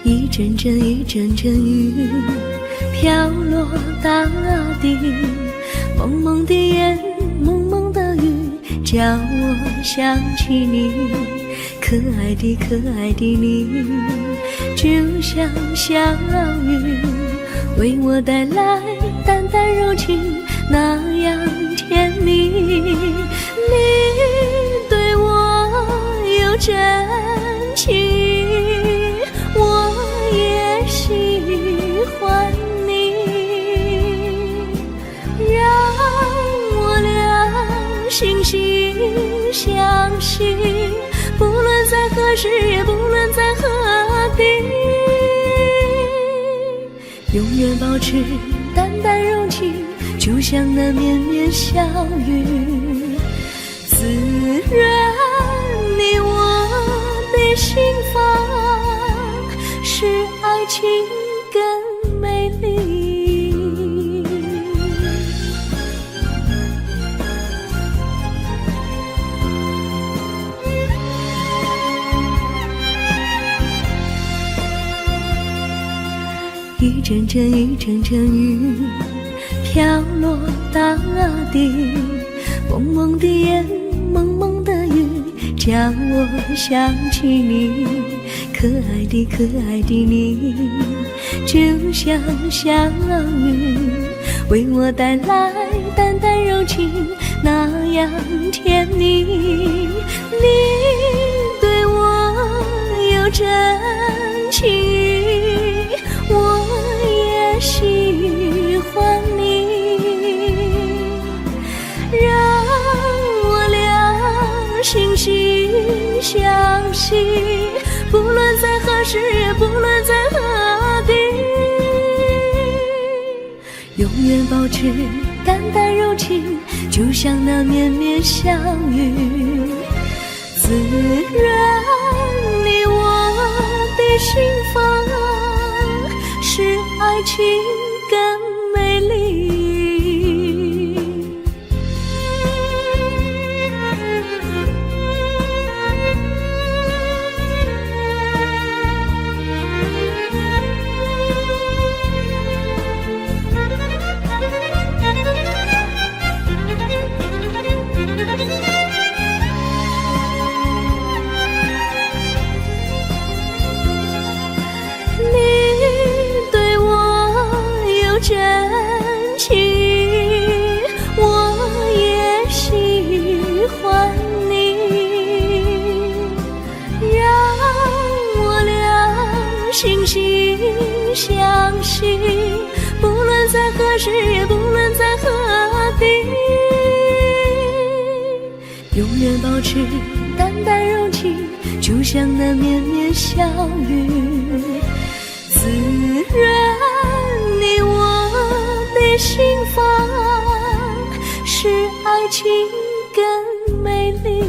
一阵阵一阵阵雨飘落大地，蒙蒙的烟，蒙蒙的雨，叫我想起你，可爱的可爱的你，就像小雨，为我带来淡淡柔情，那样甜蜜。你对我有真情，我也喜欢你，让我俩惺惺相惜，不论在何时，也不论在何地，永远保持淡淡柔情，就像那绵绵小雨，滋润你我的心房，使爱情更美丽。一阵阵一阵阵雨飘落大地，蒙蒙的烟，蒙蒙的雨，叫我想起你，可爱的可爱的你，就像小雨，为我带来淡淡柔情，那样甜蜜。你对我有真情，我也喜欢你，让我俩惺惺相惜，不论在何时，也不论在何地，永远保持淡淡柔情，就像那绵绵小雨，滋润你我的心房，使爱情更美丽。真情，我也喜欢你，让我俩惺惺相惜，不论在何时，也不论在何地，永远保持淡淡柔情，就像那绵绵小雨，滋润你我的心房，使爱情更美丽。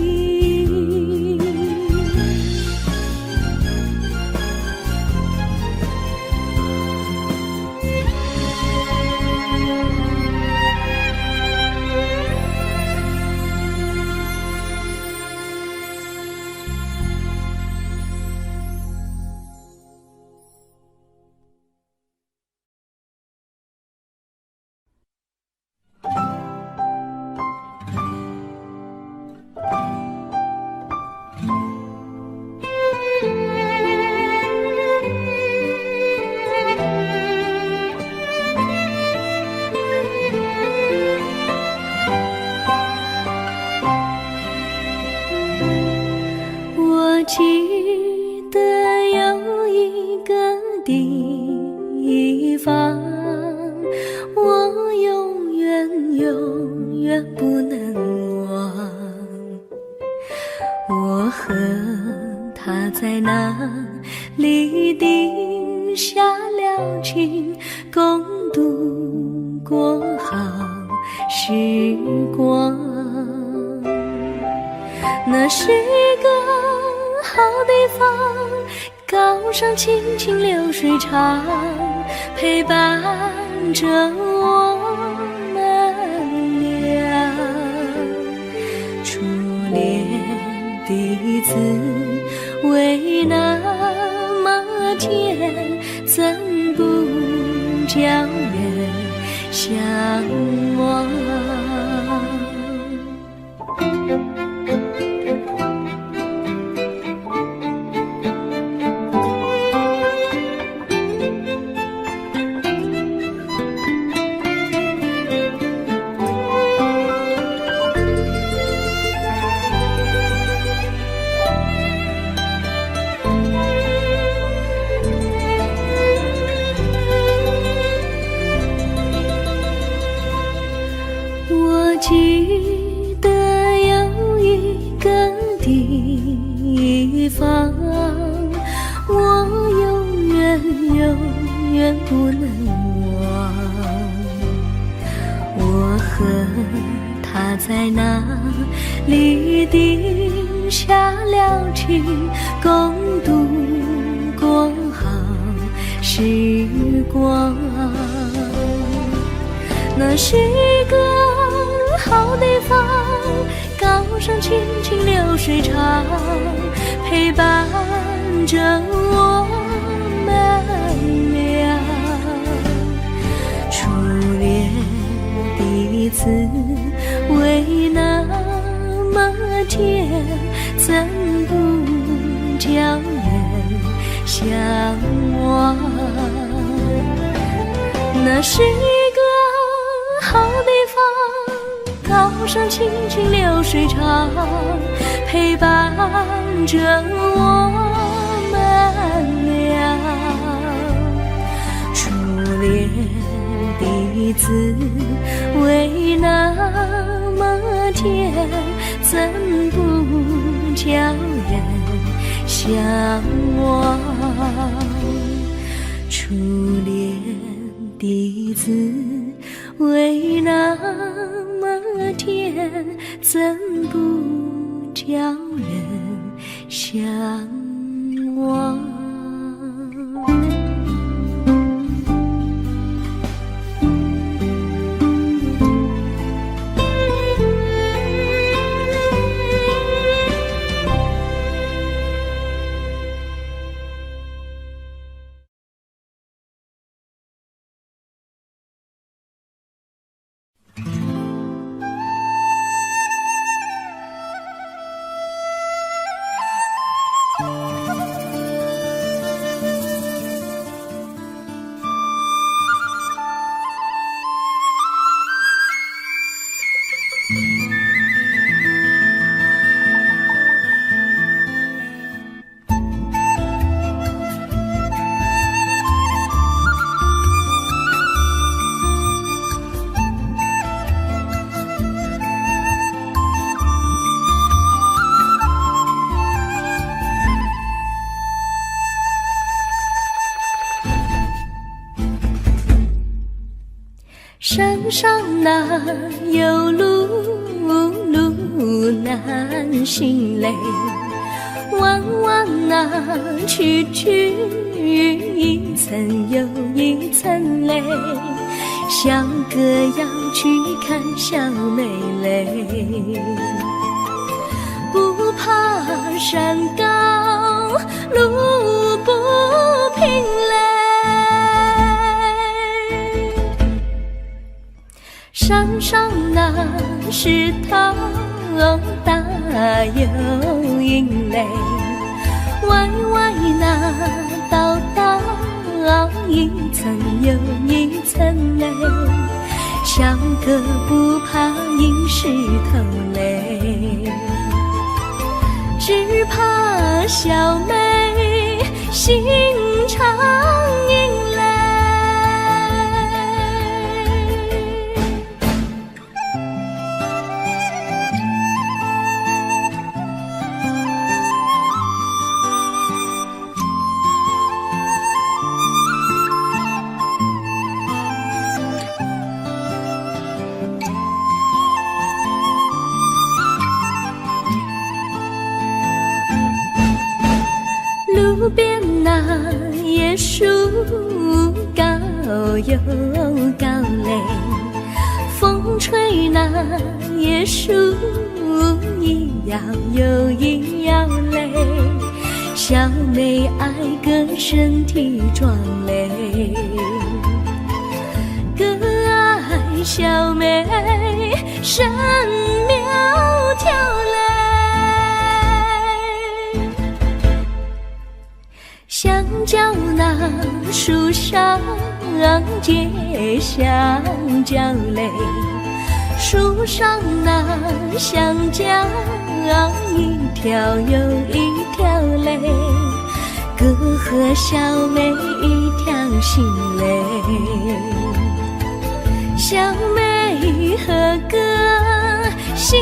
记得有一个地方，我永远不能忘。我和他在那里定下了情，共度过好时光。那是一个好地方，高山清清流水长，陪伴着我们俩。初恋的滋味那么见，怎不叫人向往？记得有一个地方，我永远不能忘。我和他在那里定下了情，共度过好时光。那是一个好地方，高山青青流水长，陪伴着我们俩。初恋第一次为那么甜，怎不叫人向往？那是一个好地方，高山青青流水长，陪伴着我们俩。初恋第一次为那么甜，怎不叫人向往？初恋第一次为那么甜，怎不叫人向往？山上哪有路，路难行嘞，弯弯哪曲曲，一层又一层嘞，像个要去看小妹嘞。不怕山高路不平嘞，山上那石头大又硬嘞，歪歪那道道一层又一层嘞，像个不怕硬石头嘞，只怕小妹心肠硬嘞。路边那椰树高又高嘞，风吹那椰树一摇又一摇嘞，小妹爱个身体壮嘞，更爱小妹身苗条嘞。香蕉那树上结香蕉嘞，树上那香蕉一条又一条嘞，哥和小妹一条心嘞，小妹和哥心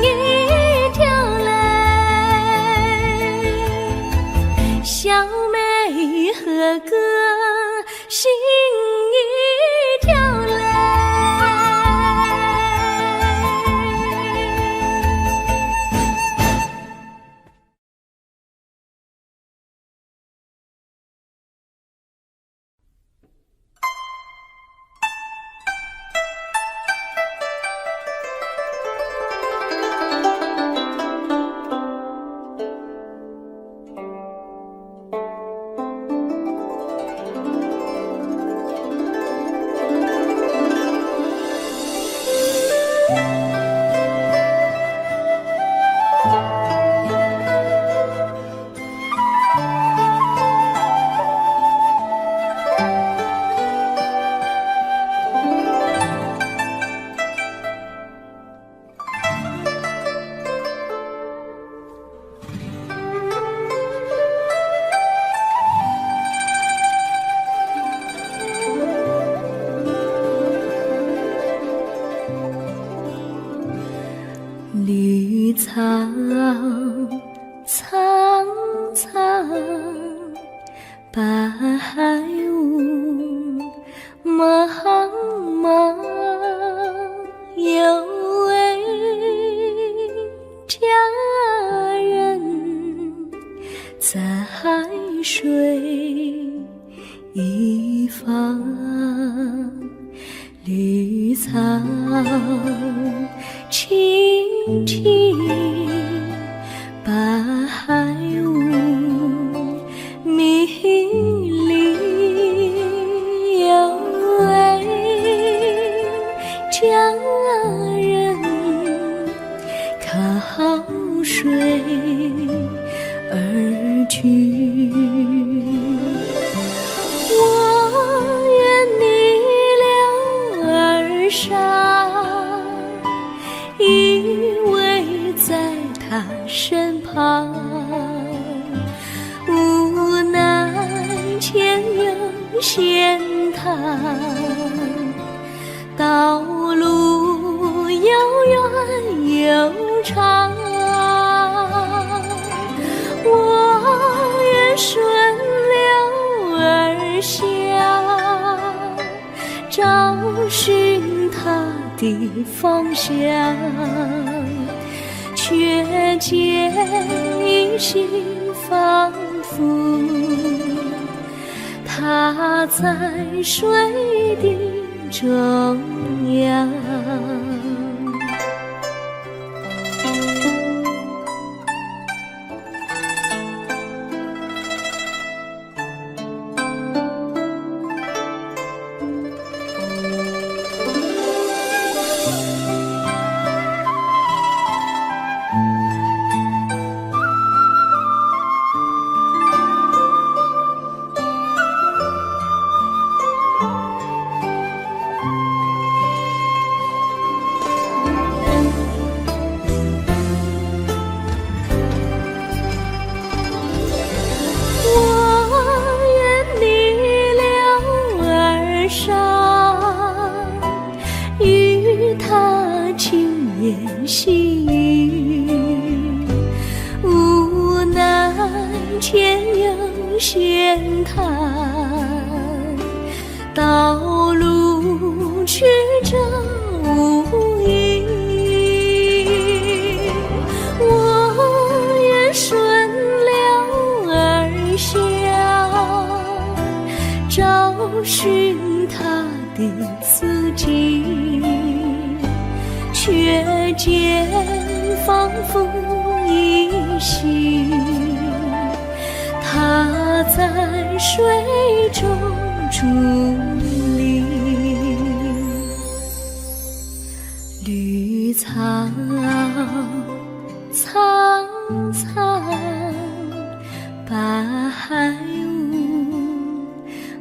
一条嘞，小妹和哥心一条嘞。绿草苍苍，白雾茫茫，有位佳人在水一方，绿草青青，白雾迷离，有位佳人靠水而居。我愿你了儿伤，依偎在他身旁，无奈前有险滩，道路又远又长，我愿顺流而下，找寻他的方向，却见一心仿佛他在水的中央。细雨，无奈前有险滩，道路曲折无依。我愿顺流而下，找寻他的足迹，却见仿佛依稀他在水中伫立，绿草苍苍，白雾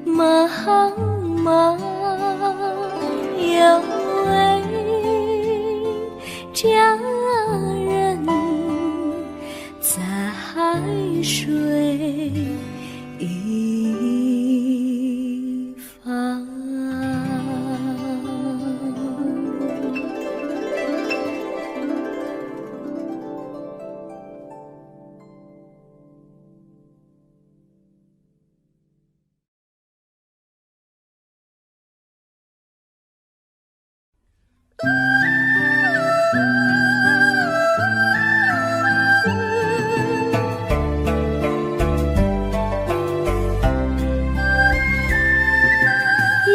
茫茫，有位佳人在海水一方。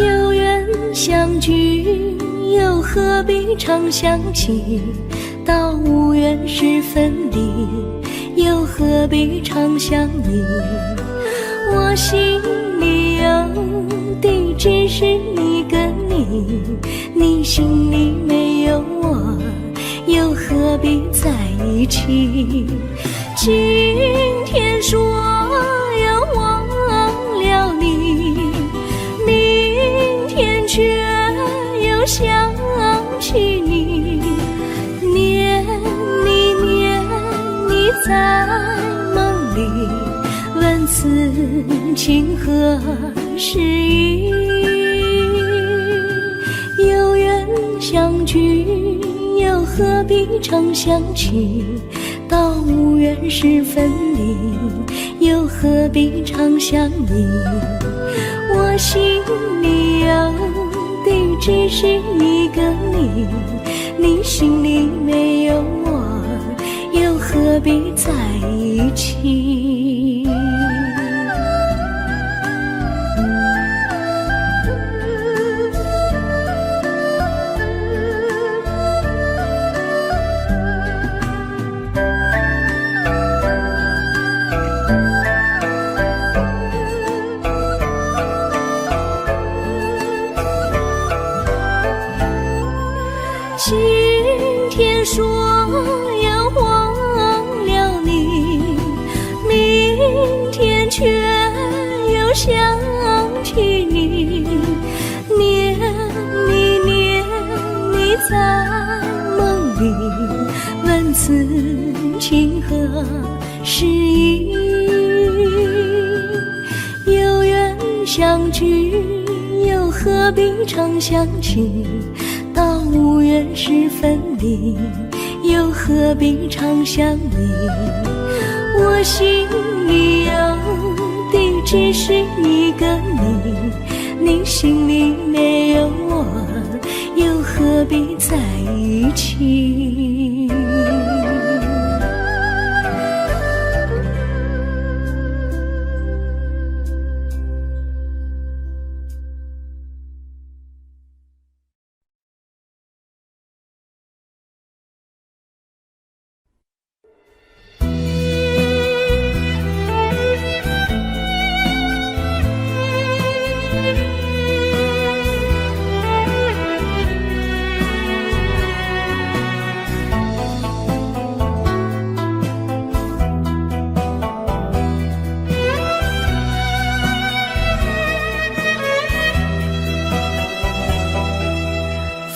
有缘相聚，又何必常相期？到无缘时分离，又何必常相依？我心里有的只是一个你，你心里没有我，又何必在一起？今天说要忘了你，明天却又想起你，念你念你在梦里，问此情何时已？有缘相聚，又何必常相期？到无缘时分离，又何必常相依？我心里有的只是一个你，你心里没有我，又何必在一起？今天说要忘了你，明天却又想起你，念你念你在梦里，问此情何时已？有缘相聚，又何必常相期？到无缘时分离，又何必常相依？我心里有的只是一个你，你心里没有我，又何必在一起？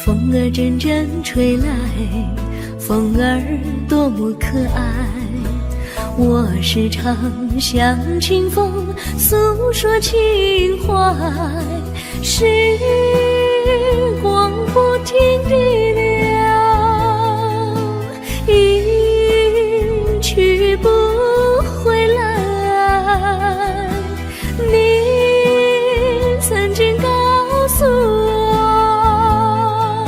风儿阵阵吹来，风儿多么可爱。我时常向清风诉说情怀，时光不停地流，一去不回来。你曾经告诉我，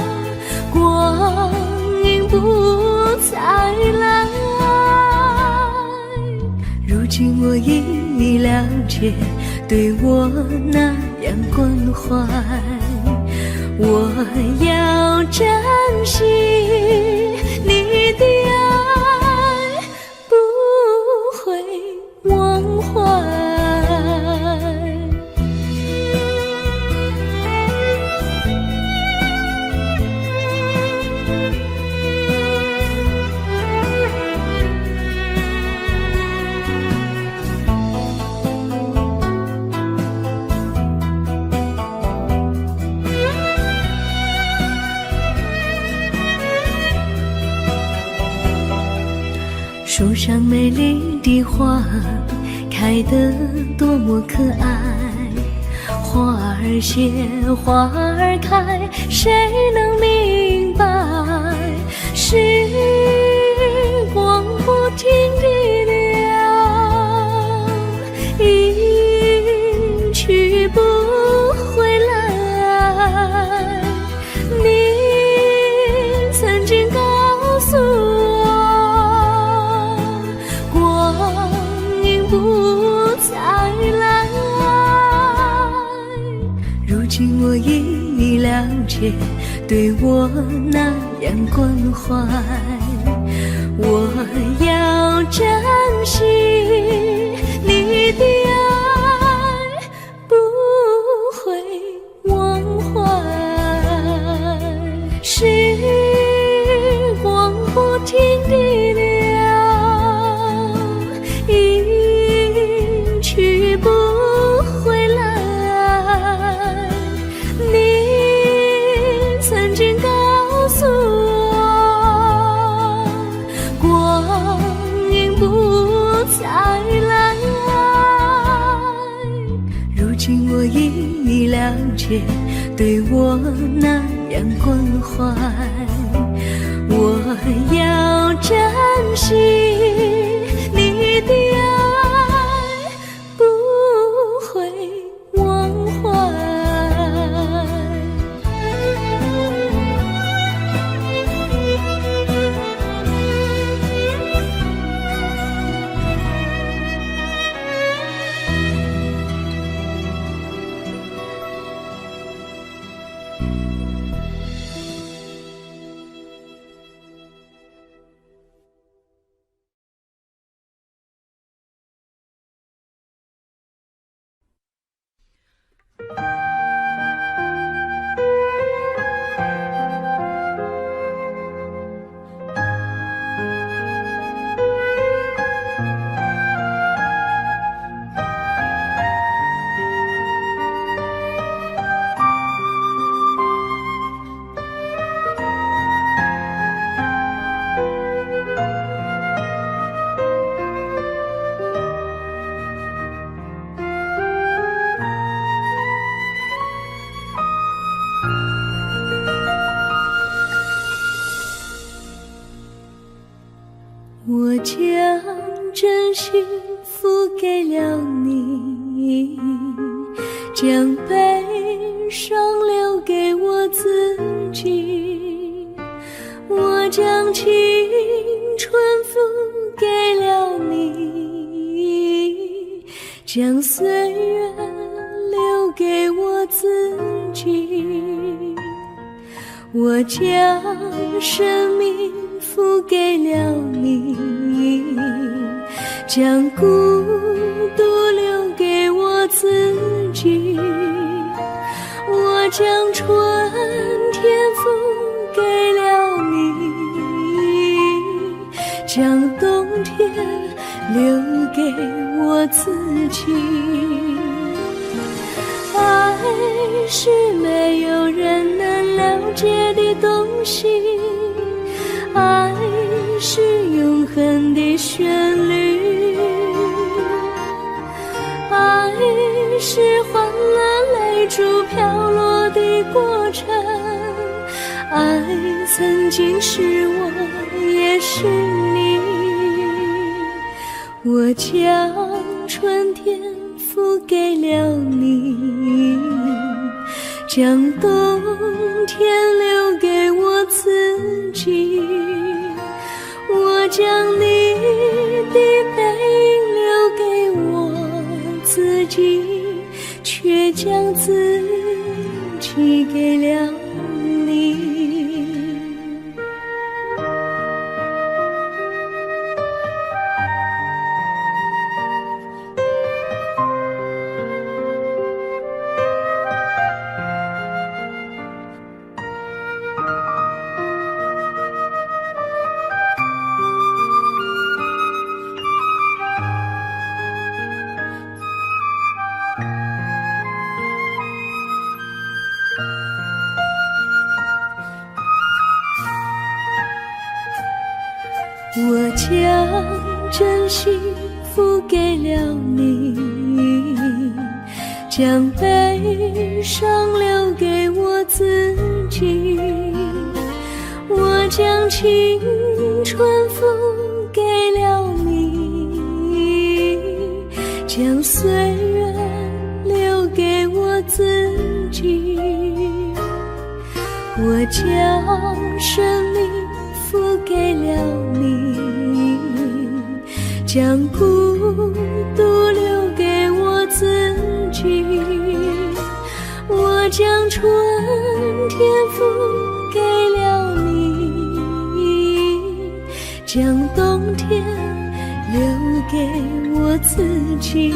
光阴不再来。如今我已了解，对我那样关怀，我要珍惜你的爱，不会忘怀。树上美丽的花开得多么可爱，花儿谢，花儿开，谁能明白？时光不停地流，一去不回来。你曾经告诉我，光阴不再来。如今我已了解，对我那样关怀，我要珍惜你的爱，不会忘怀。时光不停地流，一去不回来。你曾经告诉我，光阴不再来。如今我已了解，对我那样关怀，我要珍惜你的爱，不会忘怀。我将真心付给了你，将悲伤留给我自己。我将青春付给了你，将岁月留给我自己。我将生命付给了你，将孤独留给我自己。我将春天付给了你，将冬天留给我自己。爱是没有人能了解的东西，爱是永恒的旋律，爱是换了泪珠飘落的过程，爱曾经是我也是你。我将春天付给了你，将冬天留给我自己。我将你的背影留给我自己，却将自己给了你。我将真心付给了你，将悲伤留给我自己。我将青春付给了你，将岁月留给我自己。我将生命付给了你，将孤独留给我自己。我将春天付给了你，将冬天留给我自己。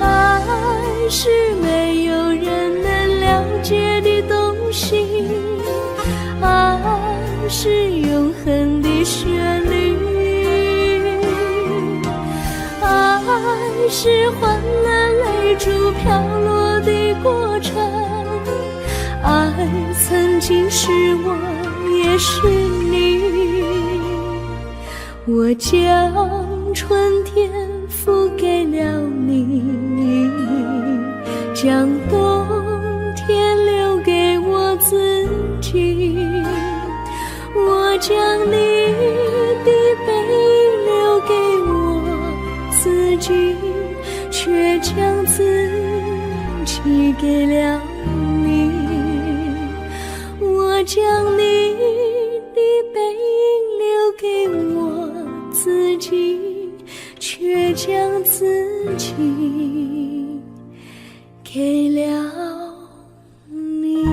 爱是没有人能了解的东西，爱是永恒的旋律，爱是换了泪珠飘落的过程，爱曾经是我也是你。我将春天付给了你，将冬天留给我自己。我将你的背影留给我自己，却将自己给了你。我将你的背影留给我自己，却将自己给了你。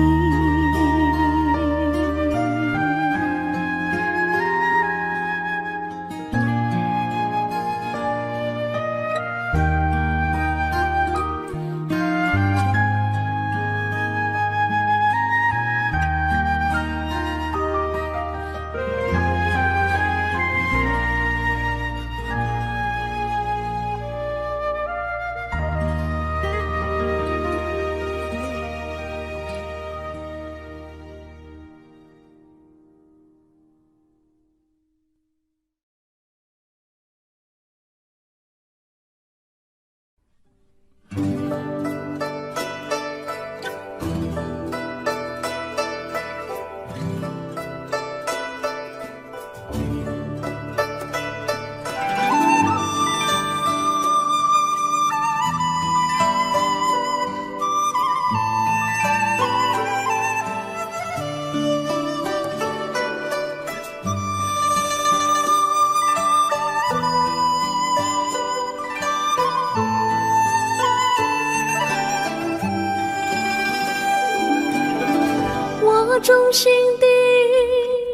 我衷心地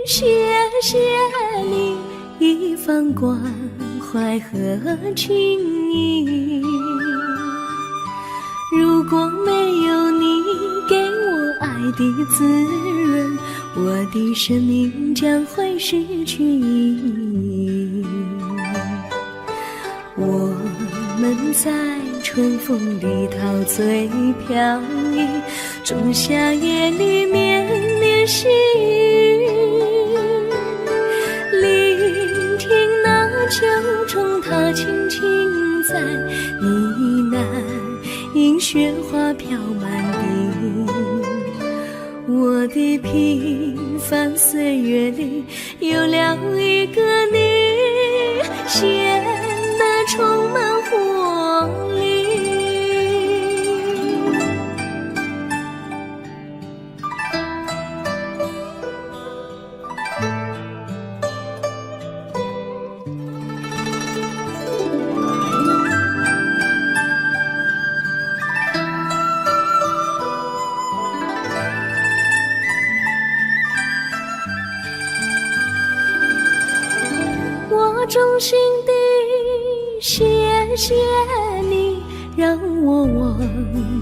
谢谢你一番关怀和情谊，如果没有你给我爱的滋润，我的生命将会失去意义。我们在春风里陶醉飘逸，仲夏夜里绵绵细雨，聆听那秋虫它轻轻在呢喃，因雪花飘满地。我的平凡岁月里有了一个你，显得充满活力。我衷心地谢谢你，让我忘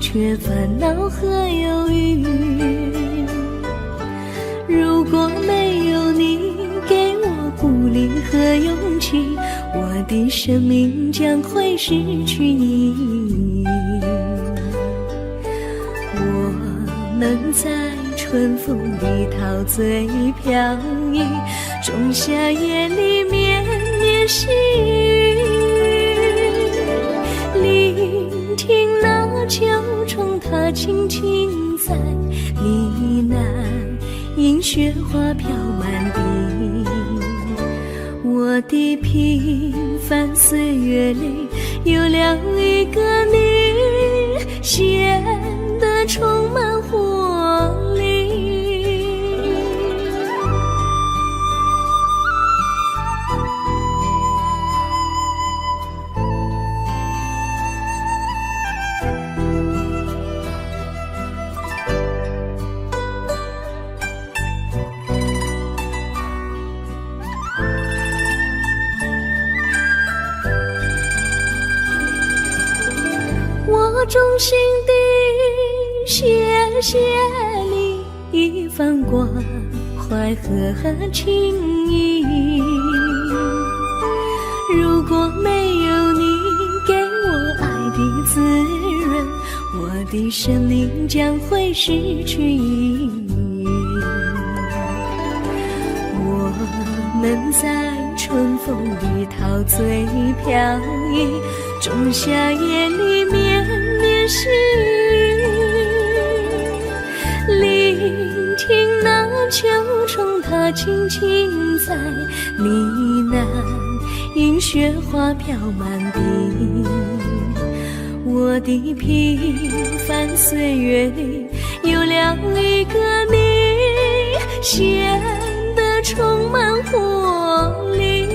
却烦恼和忧郁。如果没有你给我鼓励和勇气，我的生命将会失去意义。我们在春风里陶醉飘逸，仲夏夜里绵绵细雨，聆听那秋虫它轻轻在呢喃，映雪花飘满地。我的平凡岁月里有了一个你，显得充满活力。我衷心地谢谢你一番关怀和情谊，如果没有你给我爱的滋润，我的生命将会失去意义。我们在春风里陶醉飘逸，仲夏夜里绵绵细雨，聆听那秋虫它轻轻在呢喃，映雪花飘满地。我的平凡岁月里有了一个你，显得充满活力。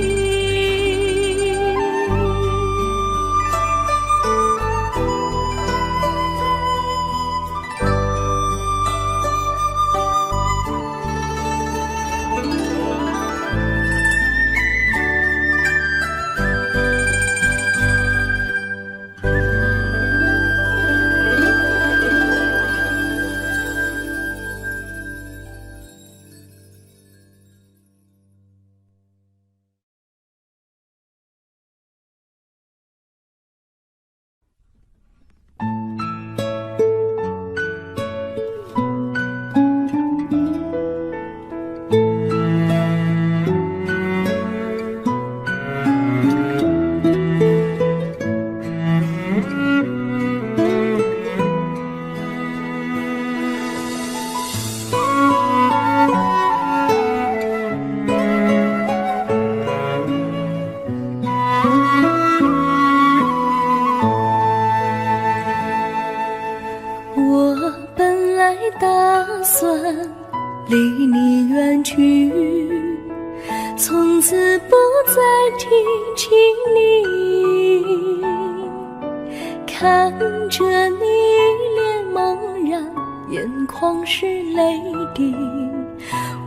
离你远去，从此不再提起你，看着你一脸茫然，眼眶是泪滴，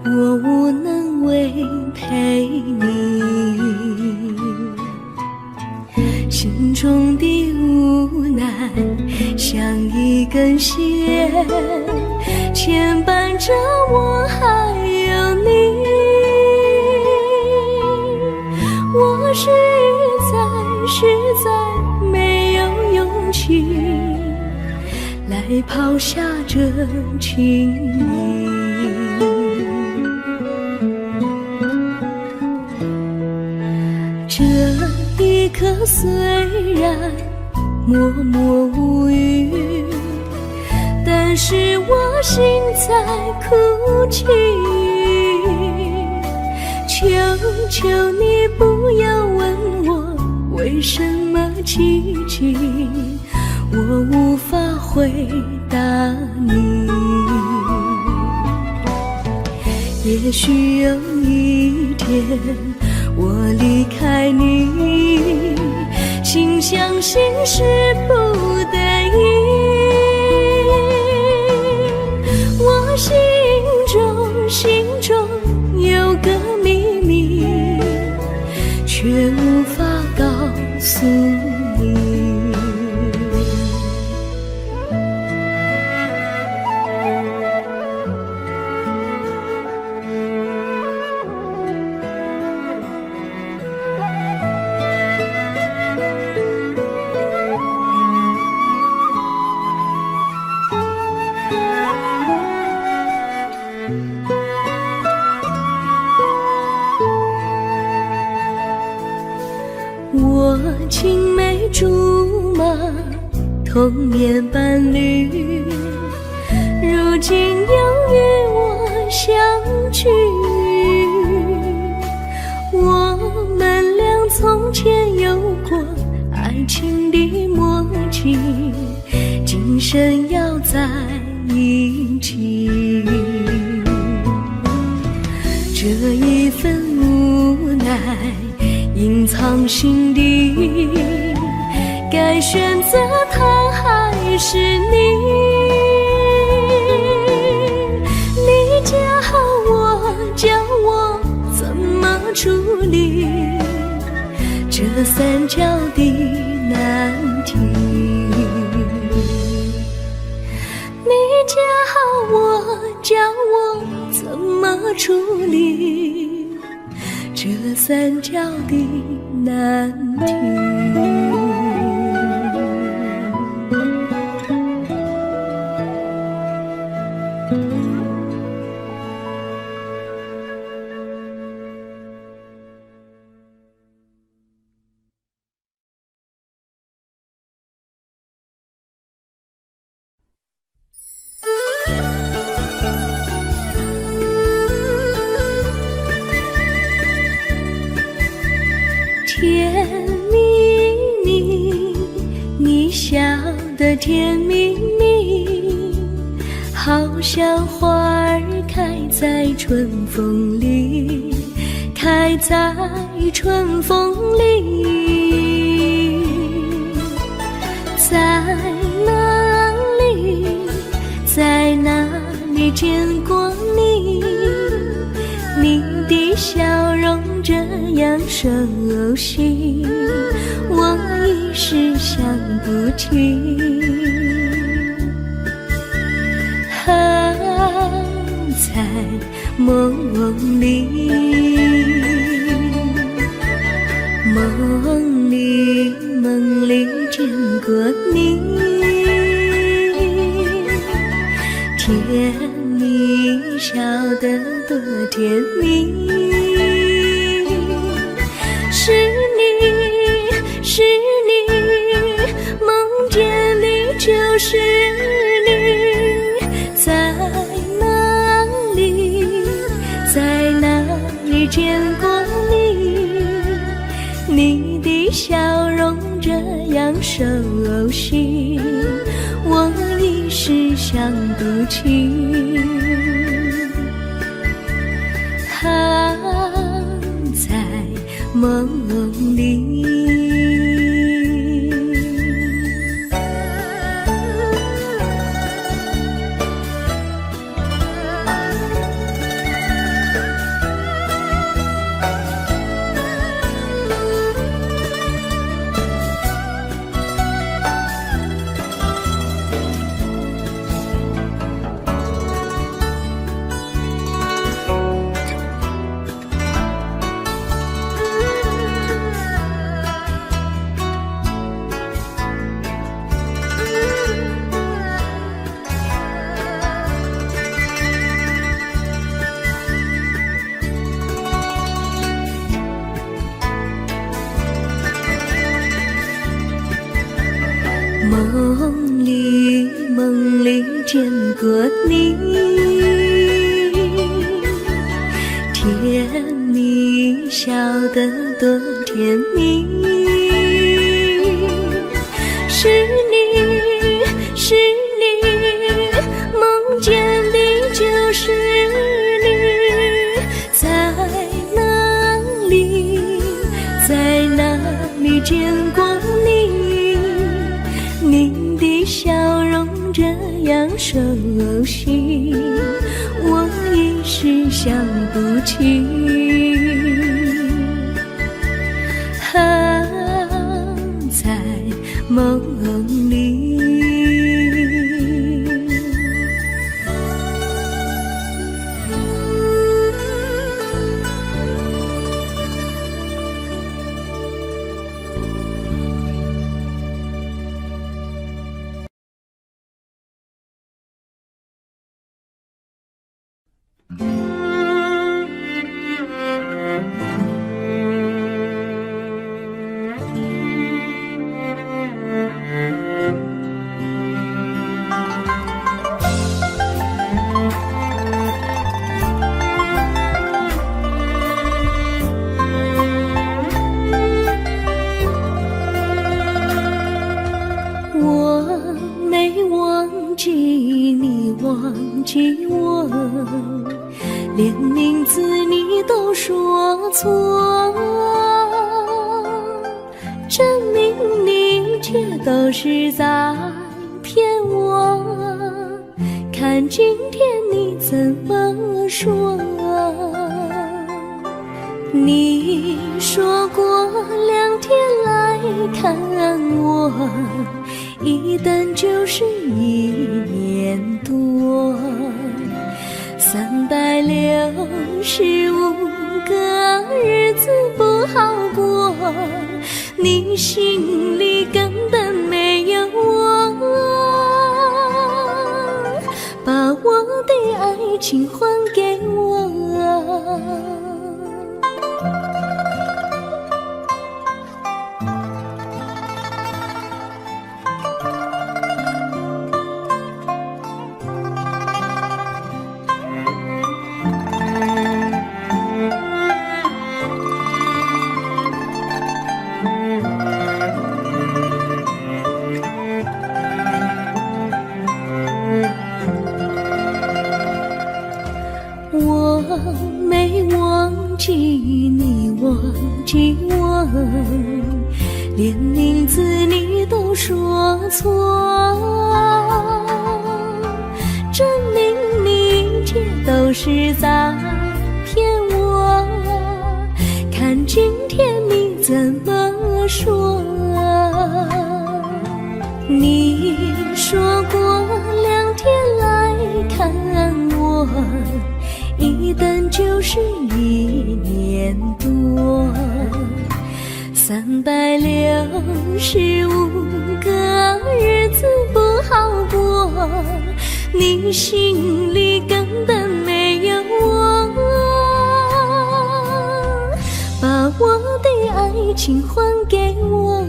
我无能为陪你，心中的无奈像一根线牵绊着我还有你，我实在没有勇气来抛下这情谊。这一刻虽然默默无语，但是我心在哭泣，求求你不要问我为什么寂静，我无法回答你。也许有一天我离开你，心相信是不得已，我心中有个秘密，却无法告诉你。童年伴侣，如今又与我相聚。我们俩从前有过爱情的默契，今生要在一起。这一份无奈隐藏心底，该选择他还是你？你教我，教我怎么处理这三角的难题。你教我，教我怎么处理这三角的难题。甜蜜蜜，你笑得甜蜜蜜，好像花儿开在春风里，开在春风里。在哪里，在哪里见过你？你的笑容这样熟悉，我一时想不起。在梦里，梦里见过你，甜蜜笑得多甜蜜。是你，是你，梦见你就是你。在哪里，在哪里见过你？你的笑容这样熟悉，我一时想不起。在梦里。梦里见过你，甜蜜笑得多甜蜜。是你，是你，梦见的就是你。在哪里，在哪里见过你？你的笑容这样熟悉，我一时想不起。在梦里。没忘记你，忘记我，连名字你都说错，证明你一切都是在骗我。看今天你怎么说？你说过2天来看我，一等就是1年多，365个日子不好过，你心里根本没有我，把我的爱情还给我。我没忘记你，忘记我，连名字你都说错，证明你一切都是在骗我。看今天你怎么说？你说过2天来看我，一等就是1年多，365个日子不好过，你心里根本没有我，把我的爱情还给我。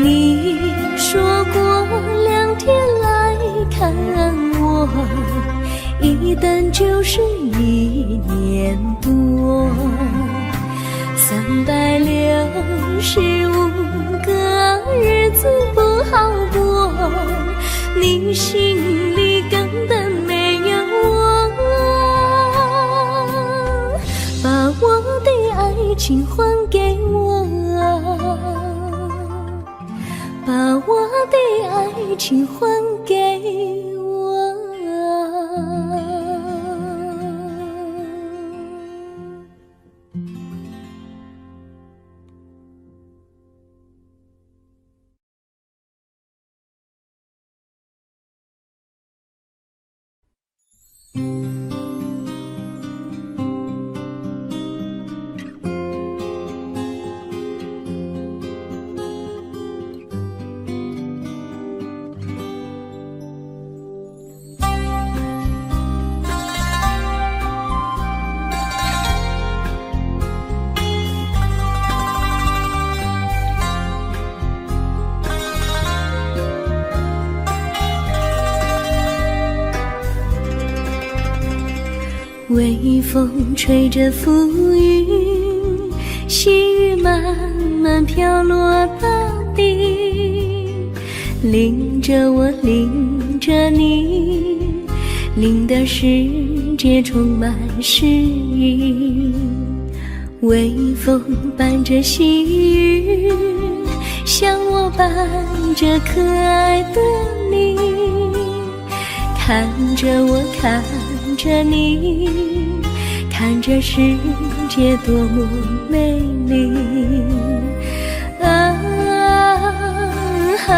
你说过2天来看我，一等就是1年多，365个日子不好过，你心里根本没有我，把我的爱情还给我，把我的爱情还给我。微风吹着浮云，细雨慢慢飘落大地，淋着我，淋着你，淋的世界充满诗意。微风伴着细雨，像我伴着可爱的你，看着我，看着你，看着世界多么美丽啊啊！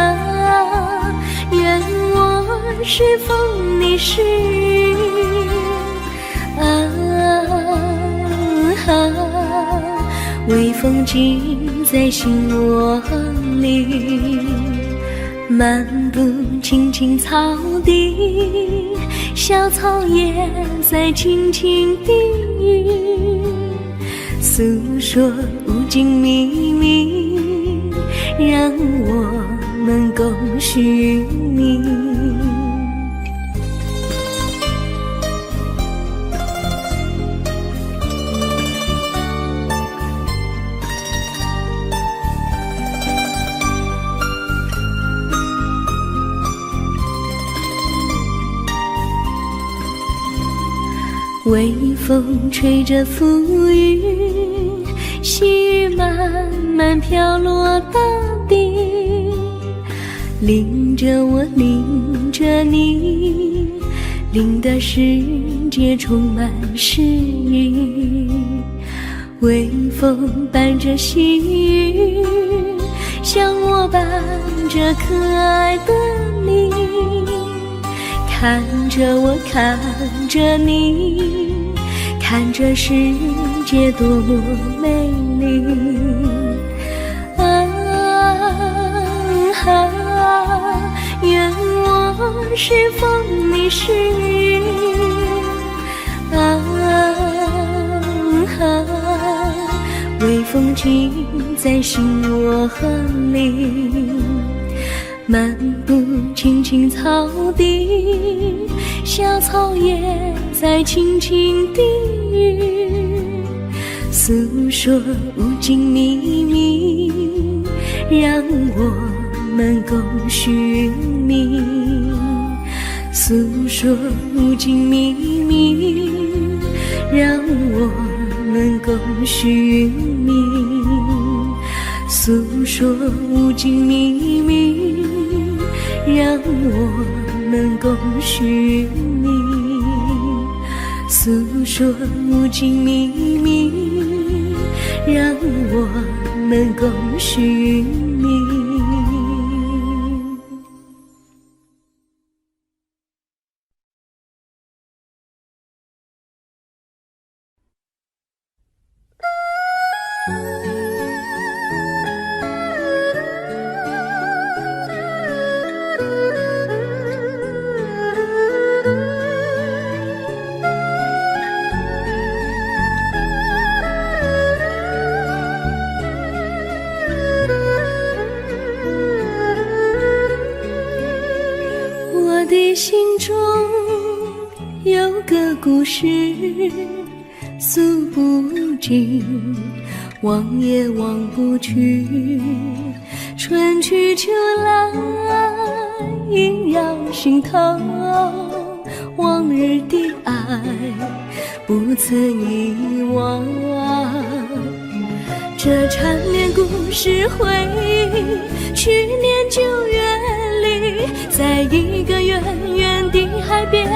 愿我是风，你是雨啊啊！微风记在心窝里，漫步青青草地，小草也在轻轻低语，诉说无尽秘密，让我们共许你。微风吹着浮云，细雨慢慢飘落大地，淋着我，淋着你，淋得世界充满诗意。微风伴着细雨，像我伴着可爱的你，看着我，看着你，看这世界多么美丽。愿我是风，你是雨。微风尽在心窝里，漫步青青草地，小草也在轻轻低语，诉说无尽秘密，让我们共许你。诉说无尽秘密，让我们共许你。诉说无尽秘密，让我们共许你。诉说无尽秘密，让我们共许你。我的心中有个故事，诉不尽，忘也忘不去。春去秋来，萦绕心头，往日的爱不曾遗忘。这缠绵故事回忆，去年9月里，在一个远远的海边，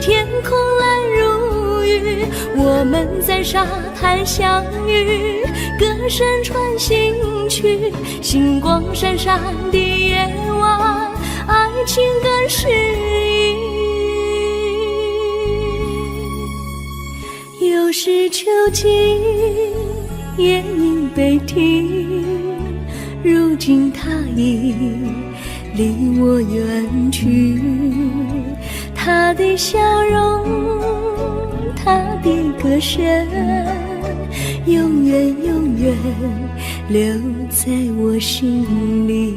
天空蓝如玉，我们在沙滩相遇，歌声传心曲，星光闪闪的夜晚，爱情更诗意。又是秋季，夜莺悲啼，如今他已离我远去，他的笑容，他的歌声，永远永远留在我心里。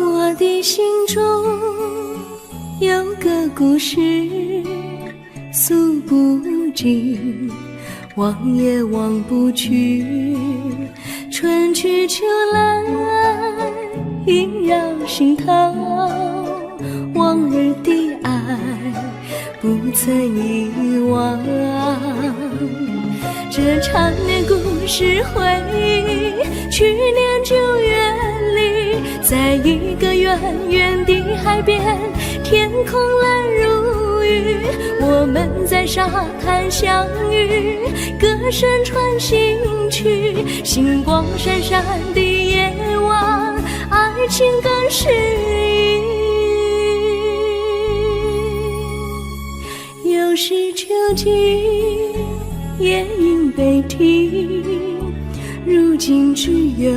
我的心中有个故事，诉不尽，忘也忘不去。春去秋来，萦绕心头，往日的爱不曾遗忘。这缠绵故事回忆，去年9月里，在一个远远的海边，天空蓝如玉，我们在沙滩相遇，歌声传心曲，星光闪闪的夜晚，爱情更诗意。又是秋季，夜莺悲啼，如今只有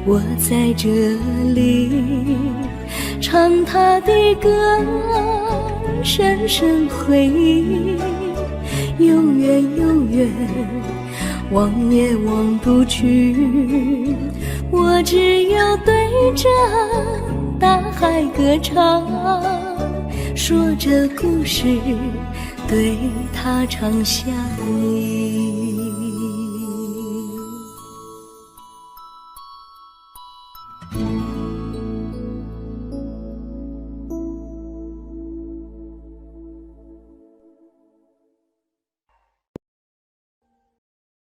我在这里，唱他的歌，深深回忆，永远永远，望也望不去。我只有对着大海歌唱，说着故事，对他唱下你。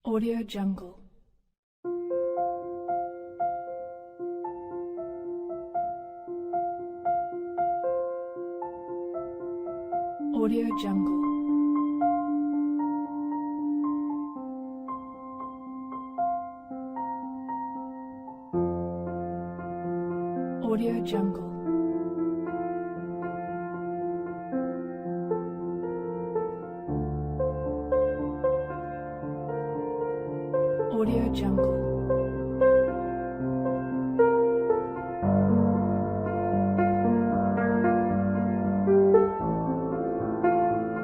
Audio Jungle. Audio Jungle. Audio Jungle. Audio Jungle.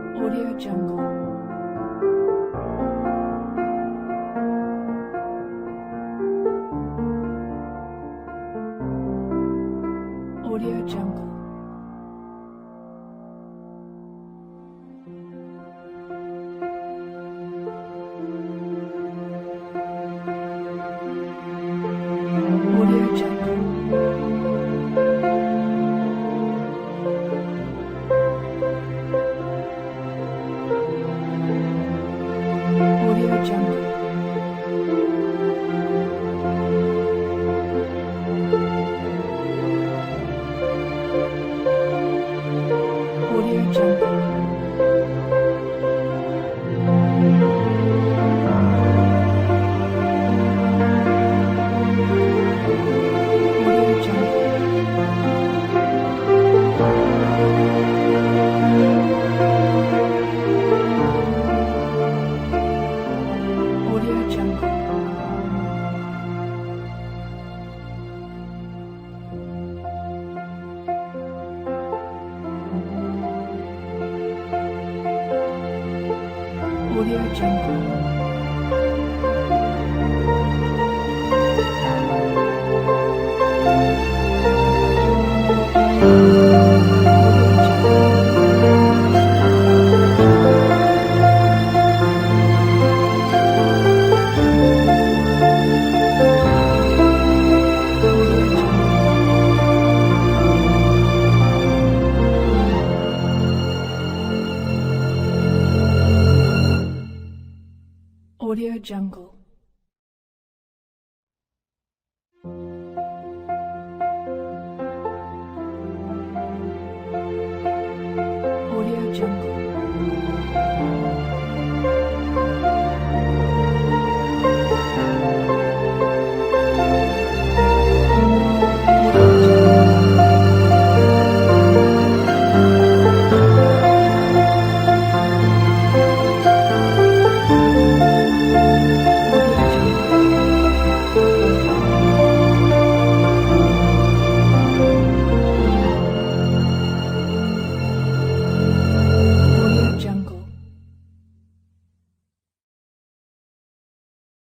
Audio Jungle. Audio Jungle. Audio Jungle. Audio Jungle. Audio Jungle.